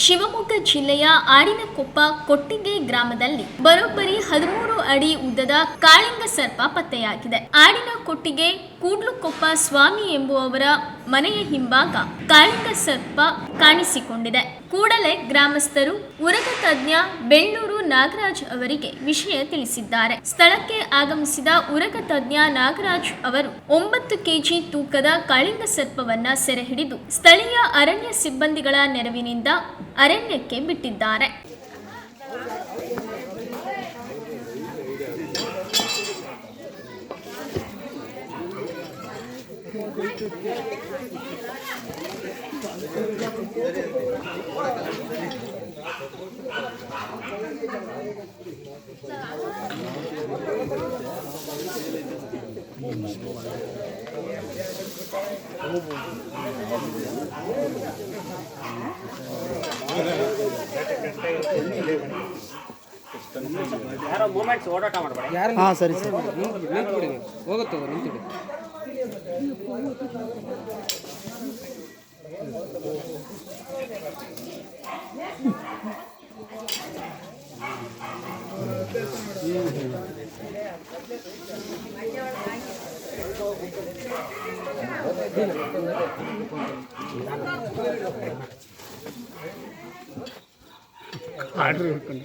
ಶಿವಮೊಗ್ಗ ಜಿಲ್ಲೆಯ ಆಡಿನಕೊಪ್ಪ ಕೊಟ್ಟಿಗೆ ಗ್ರಾಮದಲ್ಲಿ ಬರೋಬ್ಬರಿ 13 ಅಡಿ ಉದ್ದದ ಕಾಳಿಂಗ ಸರ್ಪ ಪತ್ತೆಯಾಗಿದೆ. ಆಡಿನ ಕೊಟ್ಟಿಗೆ ಕೂಡ್ಲುಕೊಪ್ಪ ಸ್ವಾಮಿ ಎಂಬುವವರ ಮನೆಯ ಹಿಂಭಾಗ ಕಾಳಿಂಗ ಸರ್ಪ ಕಾಣಿಸಿಕೊಂಡಿದೆ. ಕೂಡಲೇ ಗ್ರಾಮಸ್ಥರು ಉರಗ ತಜ್ಞ ಬೆಳ್ಳೂರು ನಾಗರಾಜ್ ಅವರಿಗೆ ವಿಷಯ ತಿಳಿಸಿದ್ದಾರೆ. ಸ್ಥಳಕ್ಕೆ ಆಗಮಿಸಿದ ಉರಗ ತಜ್ಞ ನಾಗರಾಜ್ ಅವರು 9 ಕೆಜಿ ತೂಕದ ಕಾಳಿಂಗ ಸರ್ಪವನ್ನ ಸೆರೆ ಹಿಡಿದು ಸ್ಥಳೀಯ ಅರಣ್ಯ ಸಿಬ್ಬಂದಿಗಳ ನೆರವಿನಿಂದ ಅರಣ್ಯಕ್ಕೆ ಬಿಟ್ಟಿದ್ದಾರೆ. ಯಾರೋ ಮೂಮೆಂಟ್ಸ್ ಓಡಾಟ ಮಾಡಬೇಡಿ. ಹಾಂ ಸರಿ ಸರ್ ನಿಂತ್ಬಿಡಿ, ಹೋಗುತ್ತೆ ನಿಂತ್ಬಿಡಿ. ಆರ್ಡ್ರ್ ಹಿಡ್ಕೊಂಡು